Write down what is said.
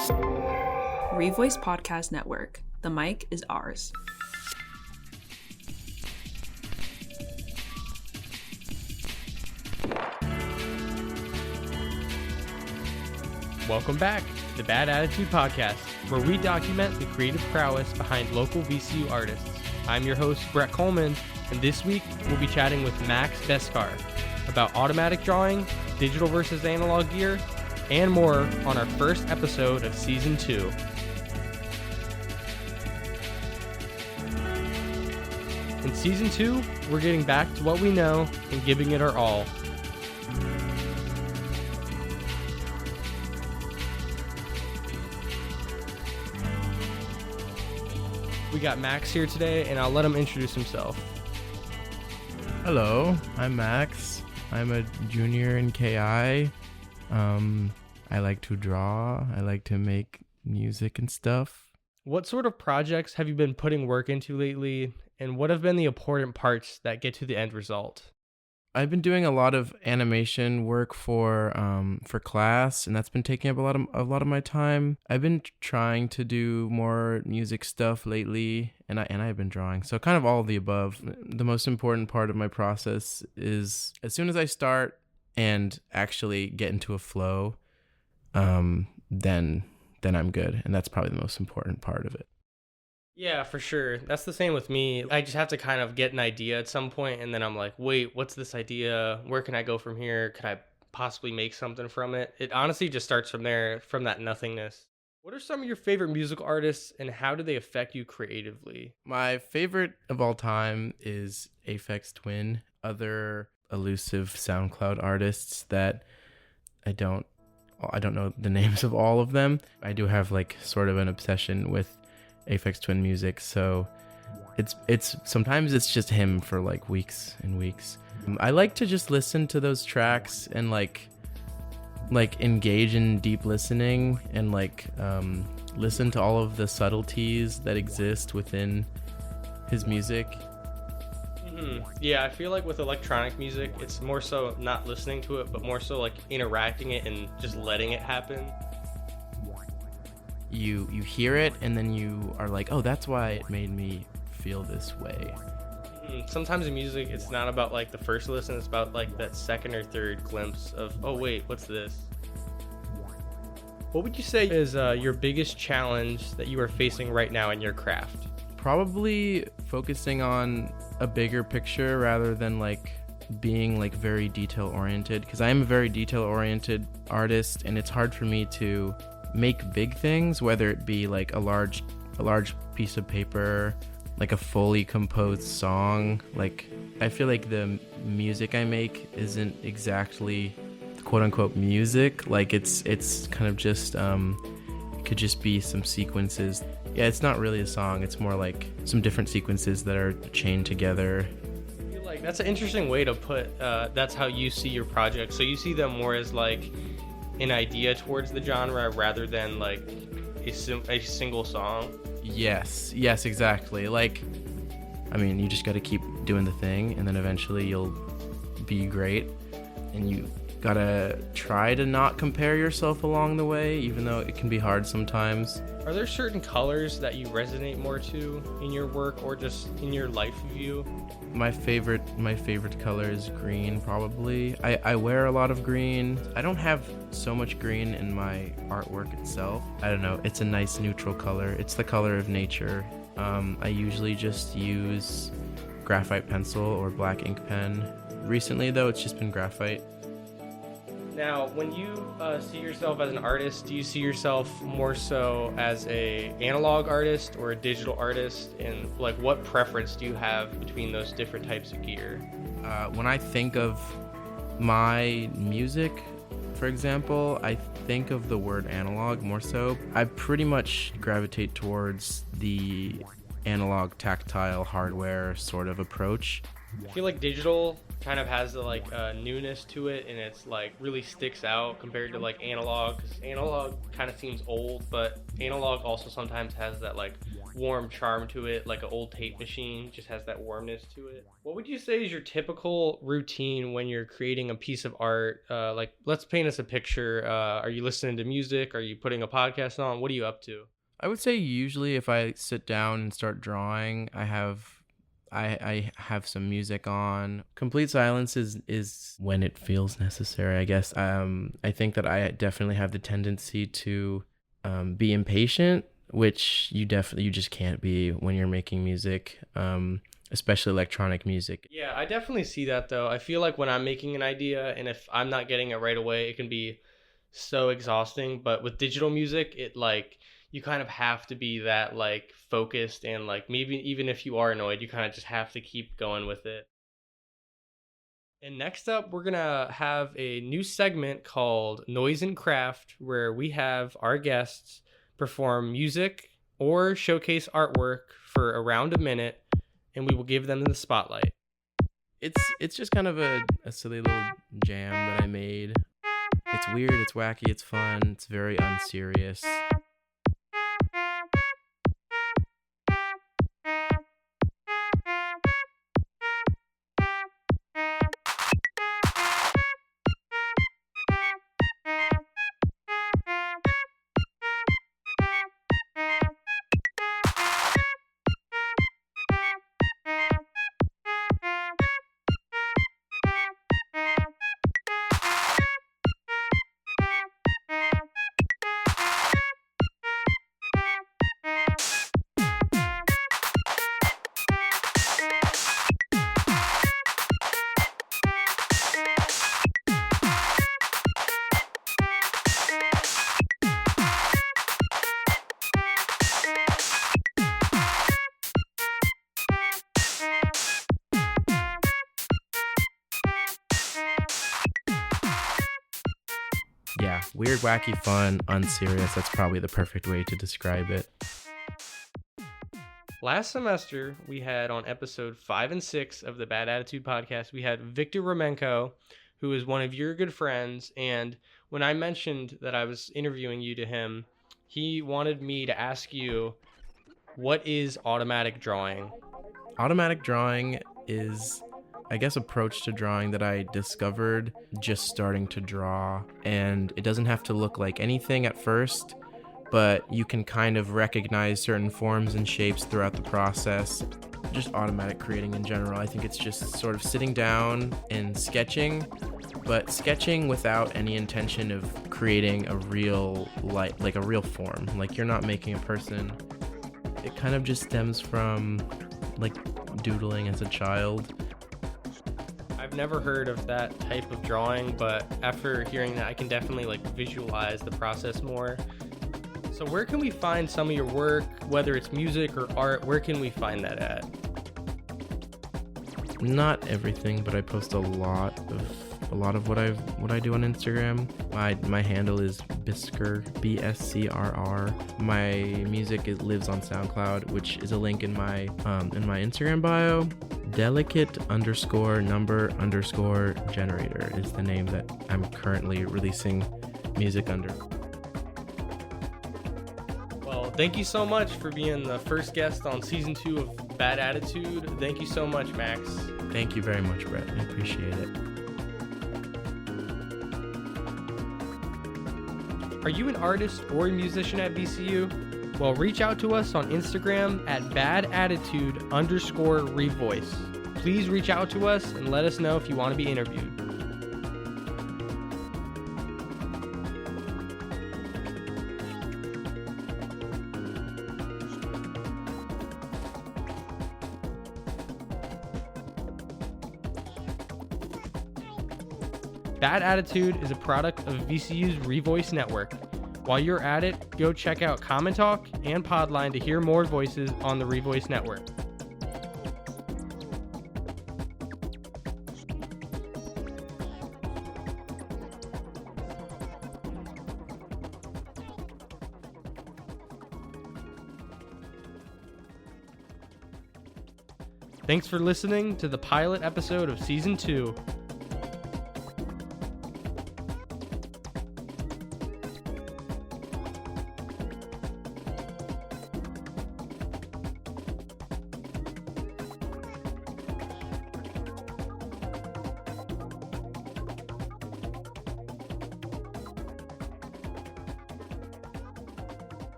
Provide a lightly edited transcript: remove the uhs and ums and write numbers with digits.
Revoice Podcast Network. The mic is ours. Welcome back to the Bad Attitude Podcast, where we document the creative prowess behind local VCU artists. I'm your host, Brett Coleman, and this week we'll be chatting with Max Biscarr about automatic drawing, digital versus analog gear, and more on our first episode of Season 2. In Season 2, we're getting back to what we know and giving it our all. We got Max here today, and I'll let him introduce himself. Hello, I'm Max. I'm a junior in KI. I like to draw. I like to make music and stuff. What sort of projects have you been putting work into lately, and what have been the important parts that get to the end result? I've been doing a lot of animation work for class, and that's been taking up a lot of my time. I've been trying to do more music stuff lately, and I've been drawing. So kind of all of the above. The most important part of my process is as soon as I start and actually get into a flow, then I'm good, and that's probably the most important part of it. Yeah, for sure. That's the same with me. I just have to kind of get an idea at some point, and then I'm like, wait, what's this idea? Where can I go from here? Could I possibly make something from it? It honestly just starts from there, from that nothingness. What are some of your favorite musical artists, and how do they affect you creatively? My favorite of all time is Aphex Twin, other elusive SoundCloud artists that I don't know the names of all of them. I do have like sort of an obsession with Aphex Twin music, so it's sometimes it's just him for like weeks and weeks. I like to just listen to those tracks and like engage in deep listening and listen to all of the subtleties that exist within his music. Yeah, I feel like with electronic music, it's more so not listening to it, but more so like interacting it and just letting it happen. You hear it and then you are like, oh, that's why it made me feel this way. Sometimes in music, it's not about like the first listen, it's about like that second or third glimpse of, oh wait, what's this? What would you say is your biggest challenge that you are facing right now in your craft? Probably focusing on a bigger picture rather than like being like very detail oriented, because I am a very detail oriented artist, and it's hard for me to make big things, whether it be like a large piece of paper, like a fully composed song. Like I feel like the music I make isn't exactly quote unquote music. Like it's kind of just it could just be some sequences. Yeah, it's not really a song, it's more like some different sequences that are chained together. I feel like that's an interesting way to put that's how you see your project. So you see them more as like an idea towards the genre rather than like a single song. Yes, exactly. Like, I mean, you just got to keep doing the thing, and then eventually you'll be great. And you gotta try to not compare yourself along the way, even though it can be hard sometimes. Are there certain colors that you resonate more to in your work or just in your life view? My favorite color is green, probably. I wear a lot of green. I don't have so much green in my artwork itself. I don't know, it's a nice neutral color. It's the color of nature. I usually just use graphite pencil or black ink pen. Recently though, it's just been graphite. Now, when you see yourself as an artist, do you see yourself more so as a analog artist or a digital artist? And like, what preference do you have between those different types of gear? When I think of my music, for example, I think of the word analog more so. I pretty much gravitate towards the analog tactile hardware sort of approach. I feel like digital kind of has the like newness to it, and it's like really sticks out compared to like analog. 'Cause analog kind of seems old, but analog also sometimes has that like warm charm to it, like an old tape machine just has that warmness to it. What would you say is your typical routine when you're creating a piece of art? Like, let's paint us a picture. Are you listening to music? Are you putting a podcast on? What are you up to? I would say usually if I sit down and start drawing, I have some music on. Complete silence is when it feels necessary, I guess. I think that I definitely have the tendency to be impatient, which you just can't be when you're making music, especially electronic music. Yeah, I definitely see that though. I feel like when I'm making an idea and if I'm not getting it right away, it can be so exhausting. But with digital music, it like you kind of have to be that like focused and like maybe even if you are annoyed, you kind of just have to keep going with it. And next up, we're gonna have a new segment called Noise and Craft, where we have our guests perform music or showcase artwork for around a minute, and we will give them the spotlight. It's just kind of a silly little jam that I made. It's weird, it's wacky, it's fun, it's very unserious. Yeah, weird, wacky, fun, unserious. That's probably the perfect way to describe it. Last semester, we had on episode 5 and 6 of the Bad Attitude podcast, we had Victor Romenko, who is one of your good friends. And when I mentioned that I was interviewing you to him, he wanted me to ask you, what is automatic drawing? Automatic drawing is, I guess, approach to drawing that I discovered just starting to draw. And it doesn't have to look like anything at first, but you can kind of recognize certain forms and shapes throughout the process. Just automatic creating in general. I think it's just sort of sitting down and sketching, but sketching without any intention of creating a real like a real form. Like you're not making a person. It kind of just stems from like doodling as a child. I've never heard of that type of drawing, but after hearing that, I can definitely like visualize the process more. So where can we find some of your work, whether it's music or art? Where can we find that at? Not everything, but I post a lot of what I do on Instagram. My handle is Biscarr, Bscrr. My music lives on SoundCloud, which is a link in my Instagram bio. Delicate_number_generator is the name that I'm currently releasing music under. Well, thank you so much for being the first guest on season 2 of Bad Attitude. Thank you so much, Max. Thank you very much, Brett. I appreciate it. Are you an artist or a musician at VCU? Well, reach out to us on Instagram at badattitude_revoice. Please reach out to us and let us know if you want to be interviewed. Bad Attitude is a product of VCU's Revoice Network. While you're at it, go check out Common Talk and Podline to hear more voices on the Revoice Network. Thanks for listening to the pilot episode of Season 2